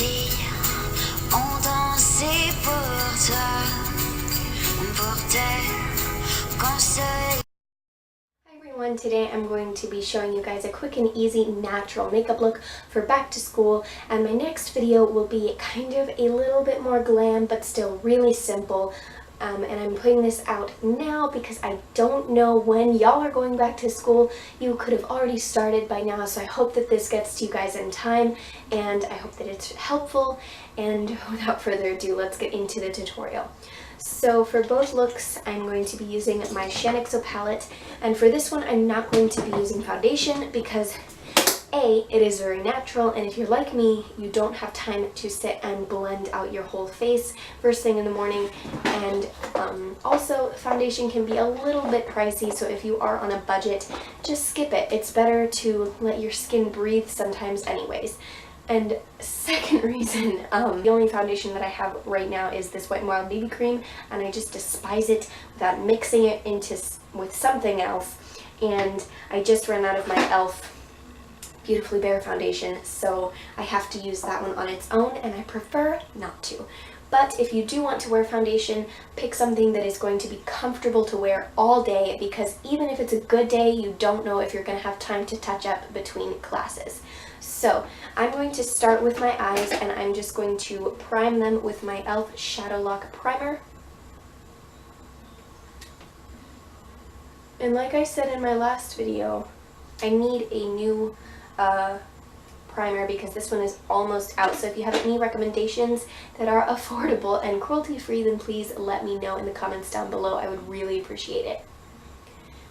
filles ont dansé pour toi, on portait conseil. Hi everyone, today I'm going to be showing you guys a quick and easy natural makeup look for back to school, and my next video will be kind of a little bit more glam but still really simple. And I'm putting this out now because I don't know when y'all are going back to school. You could have already started by now, so I hope that this gets to you guys in time, and I hope that it's helpful. And without further ado, let's get into the tutorial. So for both looks, I'm going to be using my Shaaanxo palette, and for this one I'm not going to be using foundation because A, it is very natural, and if you're like me, you don't have time to sit and blend out your whole face first thing in the morning, and also foundation can be a little bit pricey, so if you are on a budget, just skip it. It's better to let your skin breathe sometimes anyways. And second reason, the only foundation that I have right now is this Wet n Wild BB cream, and I just despise it without mixing it with something else, and I just ran out of my e.l.f. Beautifully Bare foundation, so I have to use that one on its own, and I prefer not to. But if you do want to wear foundation, pick something that is going to be comfortable to wear all day, because even if it's a good day, you don't know if you're going to have time to touch up between classes. So I'm going to start with my eyes, and I'm just going to prime them with my e.l.f. Shadow Lock Primer. And like I said in my last video, I need a new primer because this one is almost out, so if you have any recommendations that are affordable and cruelty-free, then please let me know in the comments down below. I would really appreciate it.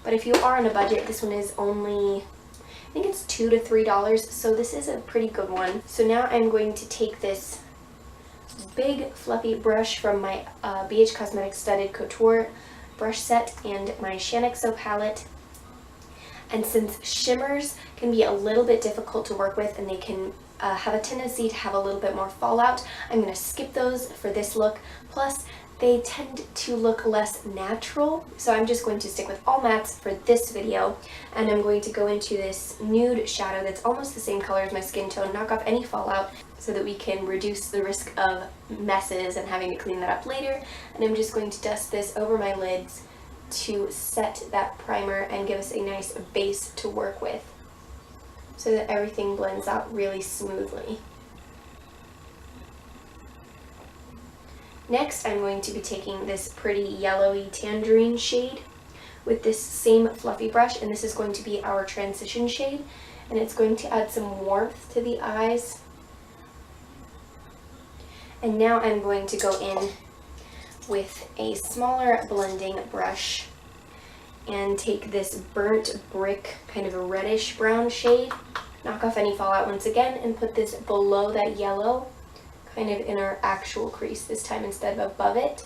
But if you are on a budget, this one is only, I think it's $2 to $3, so this is a pretty good one. So now I'm going to take this big fluffy brush from my BH Cosmetics Studded Couture brush set and my Shaaanxo palette. And since shimmers can be a little bit difficult to work with and they can have a tendency to have a little bit more fallout, I'm going to skip those for this look. Plus, they tend to look less natural, so I'm just going to stick with all mattes for this video. And I'm going to go into this nude shadow that's almost the same color as my skin tone, knock off any fallout so that we can reduce the risk of messes and having to clean that up later. And I'm just going to dust this over my lids to set that primer and give us a nice base to work with so that everything blends out really smoothly. Next, I'm going to be taking this pretty yellowy tangerine shade with this same fluffy brush, and this is going to be our transition shade, and it's going to add some warmth to the eyes. And now I'm going to go in with a smaller blending brush and take this burnt brick, kind of a reddish brown shade, knock off any fallout once again, and put this below that yellow, kind of in our actual crease this time instead of above it.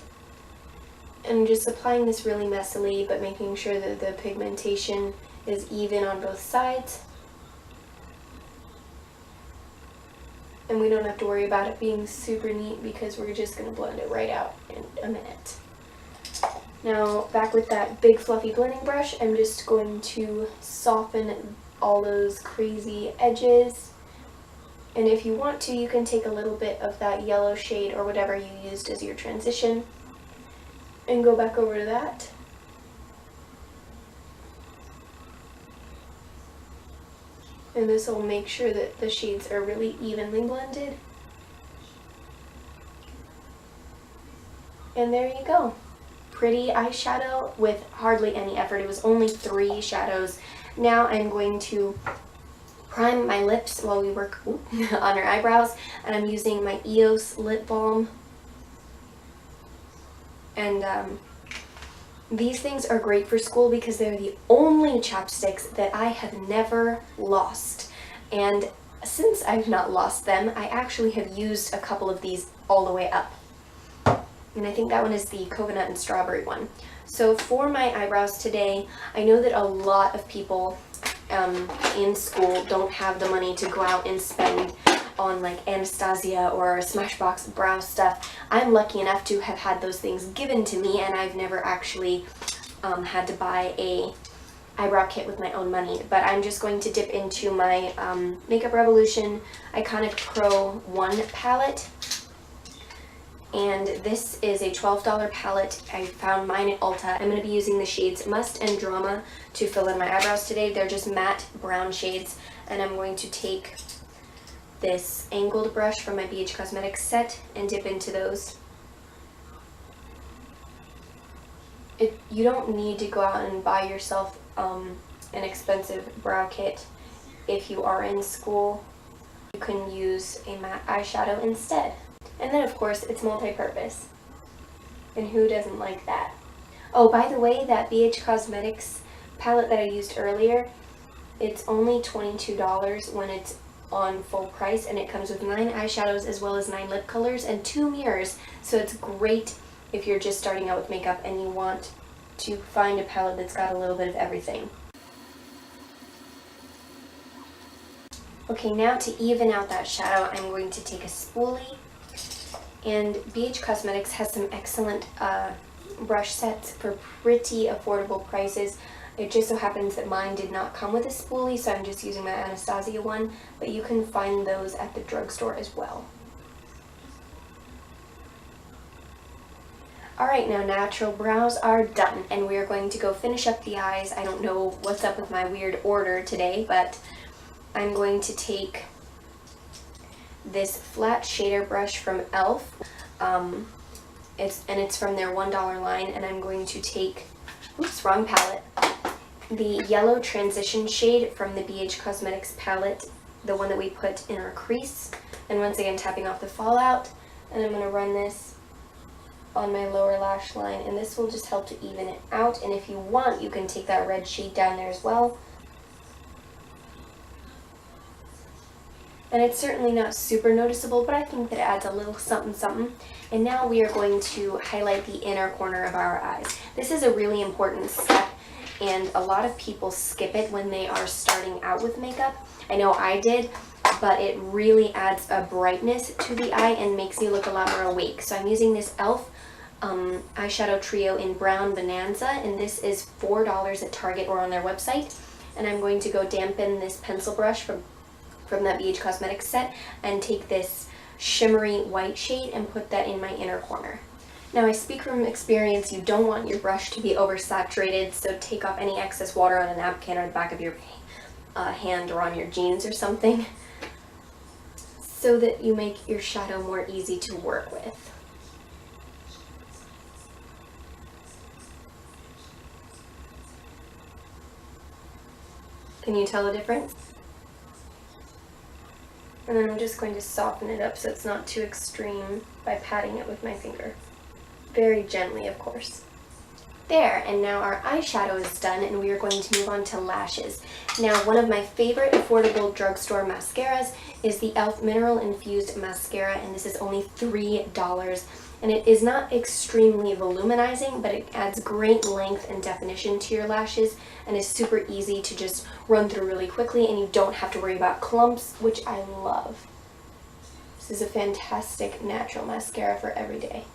And just applying this really messily, but making sure that the pigmentation is even on both sides. And we don't have to worry about it being super neat because we're just going to blend it right out in a minute. Now, back with that big fluffy blending brush, I'm just going to soften all those crazy edges. And if you want to, you can take a little bit of that yellow shade or whatever you used as your transition and go back over to that. And this will make sure that the shades are really evenly blended. And there you go. Pretty eyeshadow with hardly any effort. It was only 3 shadows. Now I'm going to prime my lips while we work on our eyebrows, and I'm using my EOS lip balm. And these things are great for school because they're the only chapsticks that I have never lost. And since I've not lost them, I actually have used a couple of these all the way up. And I think that one is the coconut and strawberry one. So for my eyebrows today, I know that a lot of people in school don't have the money to go out and spend on like Anastasia or Smashbox brow stuff. I'm lucky enough to have had those things given to me, and I've never actually had to buy a eyebrow kit with my own money, but I'm just going to dip into my Makeup Revolution Iconic Pro 1 palette. And this is a $12 palette. I found mine at Ulta. I'm going to be using the shades Must and Drama to fill in my eyebrows today. They're just matte brown shades. And I'm going to take this angled brush from my BH Cosmetics set and dip into those. You don't need to go out and buy yourself an expensive brow kit if you are in school. You can use a matte eyeshadow instead. And then of course it's multi-purpose. And who doesn't like that? Oh, by the way, that BH Cosmetics palette that I used earlier, it's only $22 when it's on full price, and it comes with 9 eyeshadows as well as 9 lip colors and 2 mirrors. So it's great if you're just starting out with makeup and you want to find a palette that's got a little bit of everything. Okay, now to even out that shadow, I'm going to take a spoolie. And BH Cosmetics has some excellent brush sets for pretty affordable prices. It just so happens that mine did not come with a spoolie, so I'm just using my Anastasia one, but you can find those at the drugstore as well. Alright, now natural brows are done, and we are going to go finish up the eyes. I don't know what's up with my weird order today, but I'm going to take this flat shader brush from e.l.f. It's from their $1 line, and I'm going to take, oops, wrong palette, the yellow transition shade from the BH Cosmetics palette, the one that we put in our crease, and once again tapping off the fallout, and I'm going to run this on my lower lash line, and this will just help to even it out. And if you want, you can take that red shade down there as well. And it's certainly not super noticeable, but I think that it adds a little something something. And now we are going to highlight the inner corner of our eyes. This is a really important step, and a lot of people skip it when they are starting out with makeup. I know I did, but it really adds a brightness to the eye and makes you look a lot more awake. So I'm using this e.l.f. eyeshadow trio in brown Bonanza, and this is $4 at Target or on their website. And I'm going to go dampen this pencil brush from that BH Cosmetics set and take this shimmery white shade and put that in my inner corner. Now, I speak from experience, you don't want your brush to be oversaturated, so take off any excess water on a napkin or the back of your hand or on your jeans or something, so that you make your shadow more easy to work with. Can you tell the difference? And then I'm just going to soften it up so it's not too extreme by patting it with my finger. Very gently, of course. There, and now our eyeshadow is done, and we are going to move on to lashes. Now, one of my favorite affordable drugstore mascaras is the e.l.f. Mineral Infused Mascara, and this is only $3. And it is not extremely voluminizing, but it adds great length and definition to your lashes and is super easy to just run through really quickly, and you don't have to worry about clumps, which I love. This is a fantastic natural mascara for every day.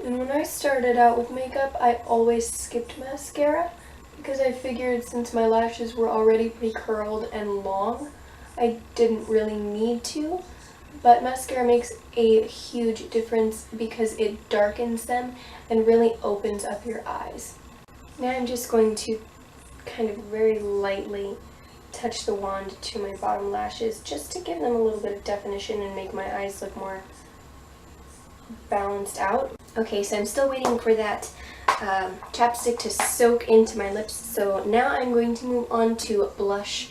And when I started out with makeup, I always skipped mascara because I figured since my lashes were already pretty curled and long, I didn't really need to. But mascara makes a huge difference because it darkens them and really opens up your eyes. Now I'm just going to kind of very lightly touch the wand to my bottom lashes just to give them a little bit of definition and make my eyes look more balanced out. Okay, so I'm still waiting for that chapstick to soak into my lips, so now I'm going to move on to blush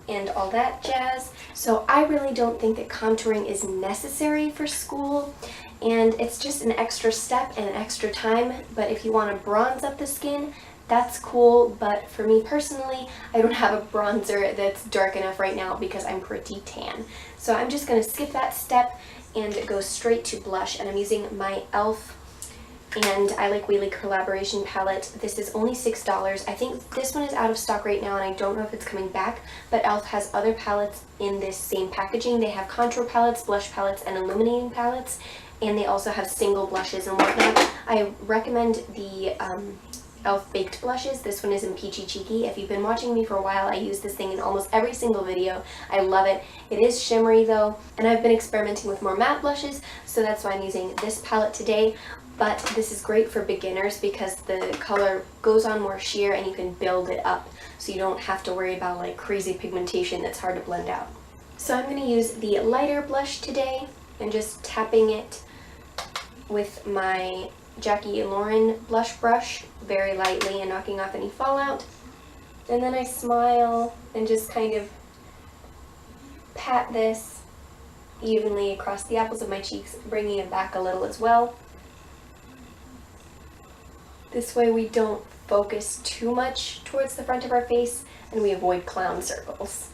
and all that jazz. So I really don't think that contouring is necessary for school, and it's just an extra step and an extra time, but if you want to bronze up the skin, that's cool. But for me personally, I don't have a bronzer that's dark enough right now because I'm pretty tan. So I'm just going to skip that step and go straight to blush, and I'm using my e.l.f. and ilikeweylie collaboration palette. This is only $6. I think this one is out of stock right now, and I don't know if it's coming back, but e.l.f. has other palettes in this same packaging. They have contour palettes, blush palettes, and illuminating palettes, and they also have single blushes and whatnot. I recommend the e.l.f. baked blushes. This one is in Peachy Cheeky. If you've been watching me for a while, I use this thing in almost every single video. I love it. It is shimmery though, and I've been experimenting with more matte blushes, so that's why I'm using this palette today. But this is great for beginners because the color goes on more sheer and you can build it up, so you don't have to worry about like crazy pigmentation that's hard to blend out. So I'm going to use the lighter blush today and just tapping it with my Jackie Lauren blush brush very lightly and knocking off any fallout. And then I smile and just kind of pat this evenly across the apples of my cheeks, bringing it back a little as well. This way we don't focus too much towards the front of our face and we avoid clown circles.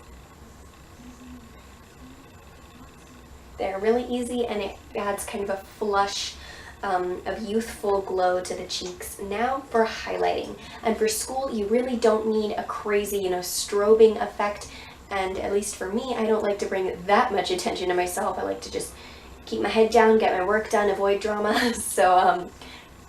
They're really easy and it adds kind of a flush of youthful glow to the cheeks. Now for highlighting. And for school, you really don't need a crazy, strobing effect. And at least for me, I don't like to bring that much attention to myself. I like to just keep my head down, get my work done, avoid drama. So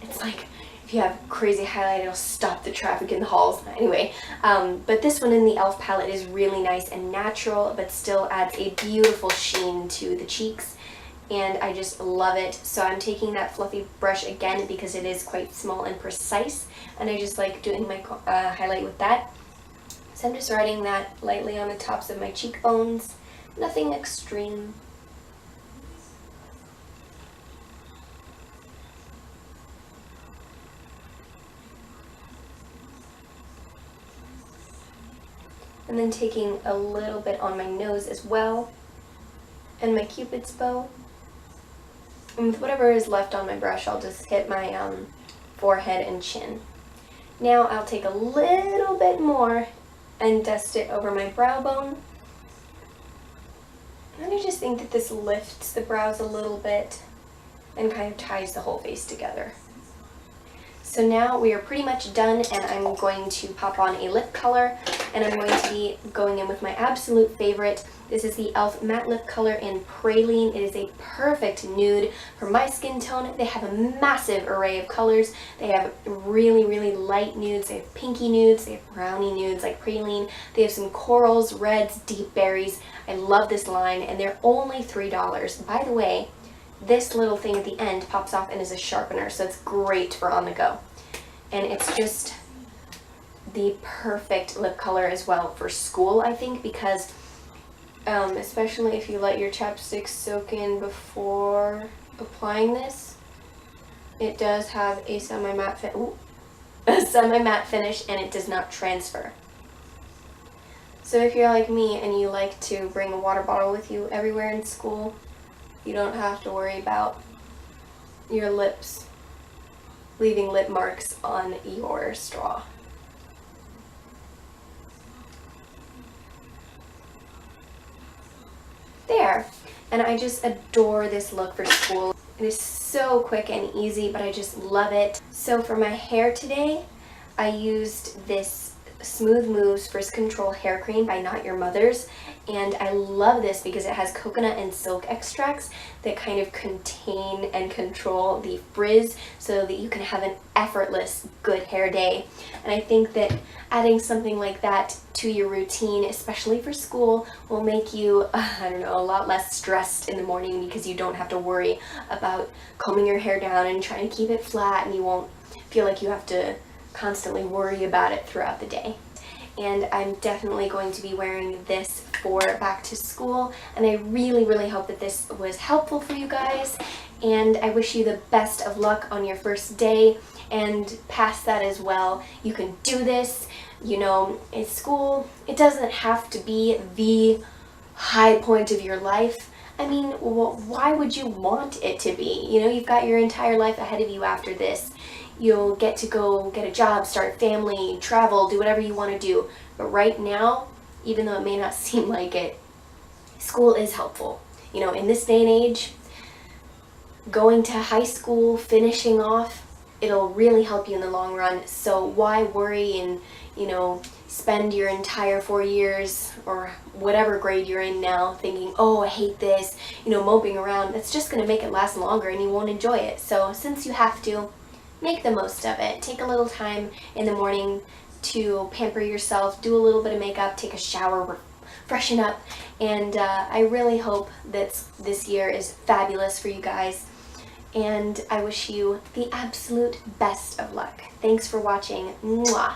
it's like, if you have crazy highlight, it'll stop the traffic in the halls. Anyway, but this one in the e.l.f. palette is really nice and natural, but still adds a beautiful sheen to the cheeks, and I just love it. So I'm taking that fluffy brush again because it is quite small and precise, and I just like doing my highlight with that. So I'm just writing that lightly on the tops of my cheekbones, nothing extreme. And then taking a little bit on my nose as well, and my Cupid's bow. And with whatever is left on my brush, I'll just hit my forehead and chin. Now I'll take a little bit more and dust it over my brow bone. And I just think that this lifts the brows a little bit and kind of ties the whole face together. So now we are pretty much done, and I'm going to pop on a lip color, and I'm going to be going in with my absolute favorite. This is the e.l.f. matte lip color in Praline. It is a perfect nude for my skin tone. They have a massive array of colors. They have really, really light nudes. They have pinky nudes. They have brownie nudes like Praline. They have some corals, reds, deep berries. I love this line, and they're only $3. By the way, this little thing at the end pops off and is a sharpener, so it's great for on the go. And it's just the perfect lip color as well for school, I think, because especially if you let your chapstick soak in before applying this, it does have a semi-matte finish and it does not transfer. So if you're like me and you like to bring a water bottle with you everywhere in school, you don't have to worry about your lips leaving lip marks on your straw. There. And I just adore this look for school. It is so quick and easy, but I just love it. So for my hair today, I used this Smooth Moves Frizz Control Hair Cream by Not Your Mother's, and I love this because it has coconut and silk extracts that kind of contain and control the frizz so that you can have an effortless good hair day. And I think that adding something like that to your routine, especially for school, will make you, a lot less stressed in the morning because you don't have to worry about combing your hair down and trying to keep it flat, and you won't feel like you have to constantly worry about it throughout the day. And I'm definitely going to be wearing this for back to school, and I really, really hope that this was helpful for you guys, and I wish you the best of luck on your first day and past that as well. You can do this. In school, it doesn't have to be the high point of your life. I mean, why would you want it to be? You've got your entire life ahead of you after this. You'll get to go get a job, start a family, travel, do whatever you want to do. But right now, even though it may not seem like it, school is helpful. In this day and age, going to high school, finishing off, it'll really help you in the long run. So why worry and, spend your entire 4 years or whatever grade you're in now thinking, oh, I hate this, moping around. That's just going to make it last longer and you won't enjoy it. So since you have to, make the most of it. Take a little time in the morning to pamper yourself, do a little bit of makeup, take a shower, freshen up, and I really hope that this year is fabulous for you guys, and I wish you the absolute best of luck. Thanks for watching. Mwah.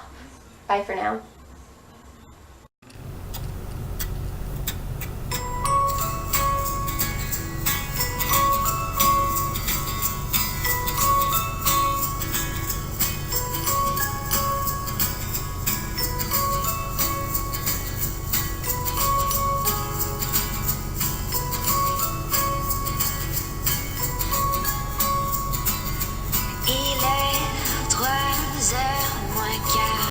Bye for now.